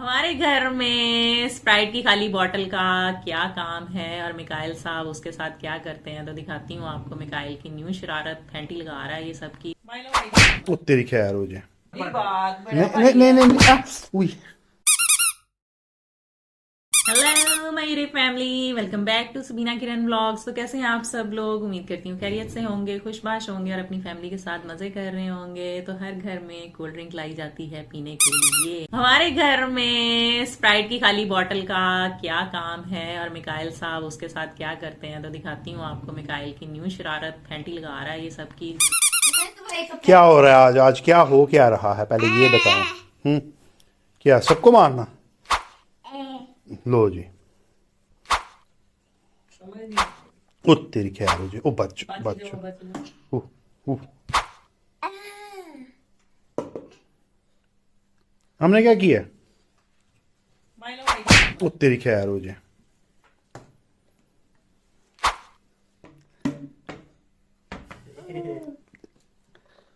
हमारे घर में स्प्राइट की खाली बोतल का क्या काम है और मिकाइल साहब उसके साथ क्या करते हैं, तो दिखाती हूँ आपको। मिकाइल की न्यू शरारत, फैंटी लगा रहा है ये सबकी। वो तेरी खैर हो जाए। बात बड़ा नहीं नहीं भाई नहीं है। नहीं उई। हेलो मेरी family, welcome back to Sabina Kiran vlogs. तो कैसे हैं आप सब लोग? उम्मीद करती हूँ खैरियत से होंगे, खुशबाश होंगे और अपनी फैमिली के साथ मजे कर रहे होंगे। तो हर घर में कोल्ड ड्रिंक लाई जाती है पीने के लिए। हमारे घर में स्प्राइट की खाली बोतल का क्या काम है और मिकाइल साहब उसके साथ क्या करते हैं, तो दिखाती हूँ आपको। मिकाइल की न्यू शरारत, फैंटी लगा रहा है ये सबकी। क्या हो रहा है आज? आज क्या हो क्या रहा है, पहले ये बताओ। हम्म। क्या सबको मारना? लो जी। ओ तेरी खैर हो जाए। ओ बच बच। ओ, ओ। हमने क्या किया? ओ तेरी खैर हो जाए।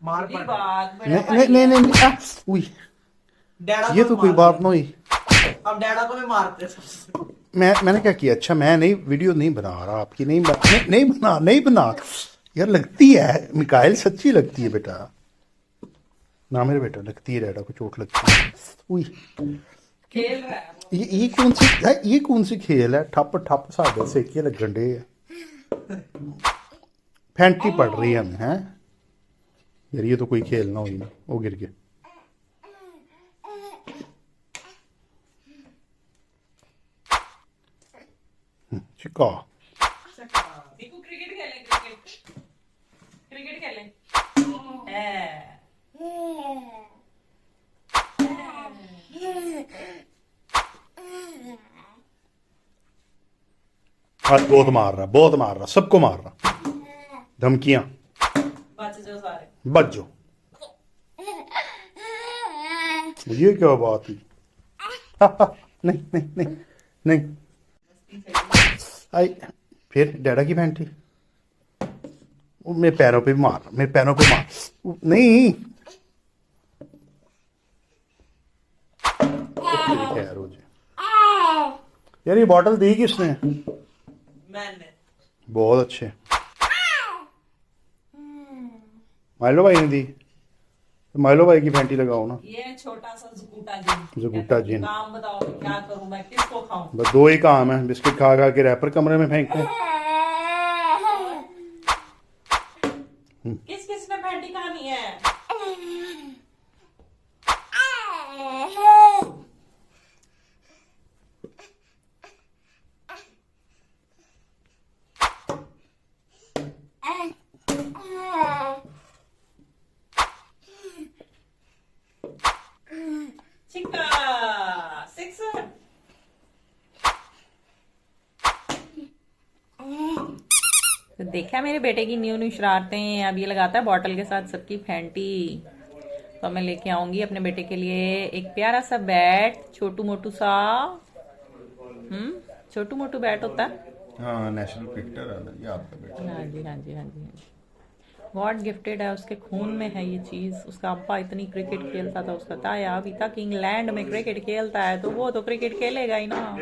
मार मेरी पड़ बात बड़ा नहीं भाई नहीं नहीं है। नहीं उई। डैडा ये को तो भी कोई मार बात दिया। नहीं। अब डैडा को भी मारते हैं। मैंने क्या किया? अच्छा मैं नहीं, वीडियो नहीं बना रहा आपकी। नहीं बना यार। लगती है मिकाइल, सच्ची लगती है बेटा। ना मेरे बेटा, लगती है। डैडा को चोट लगती है। उई। खेल रहा है वो। ये कौन सी खेल है? ठप ठप साढ़े सेके लगन डे है। फैंटी पड़ रही है हमें, हैं यार। ये तो कोई खेल ना हुई ना। वो गिर गया। चिका। दीकू क्रिकेट खेले, क्रिकेट क्रिकेट खेले है। आज बहुत मार रहा, सबको मार रहा। धमकियां। बच जाओ सारे। बच जाओ। ये क्या बात हुई? नहीं नहीं नहीं नहीं। आई। फिर डैडा की फैंटी। वो मेरे पैरों पे भी मार रहा, मेरे पैरों पे मार। नहीं। तेरी खैर हो जाए। यार ये बॉटल दी किसने? मैंने बहुत अच्छे। माइलो भाई ने दी। तो माइलो भाई की फैंटी लगाओ ना। ये छोटा सा जुगूटा जिन जगूटा जिन। काम बताओ मैं क्या करूं, मैं किसको खाऊं? बस दो ही काम है, बिस्किट खा खा के रैपर कमरे में फेंकते हैं। किस किस ने फैंटी खानी है? चिक्का सिक्सर। तो देखा मेरे बेटे की न्यू न्यू शरारतें। अब ये लगाता है बॉटल के साथ सबकी फैंटी। तो मैं लेके आऊंगी अपने बेटे के लिए एक प्यारा सा बैट, छोटू मोटू सा। छोटू मोटू बैट होता है। हाँ, नेशनल क्रिकेटर है ये आपका बेटा। हाँ जी, हाँ जी, हाँ जी, हाँ जी। गॉड गिफ्टेड है, उसके खून में है ये चीज। उसका अब्बा इतनी क्रिकेट खेलता था, उसका ताया अभी तक इंग्लैंड में क्रिकेट खेलता है, तो वो तो क्रिकेट खेलेगा ही ना।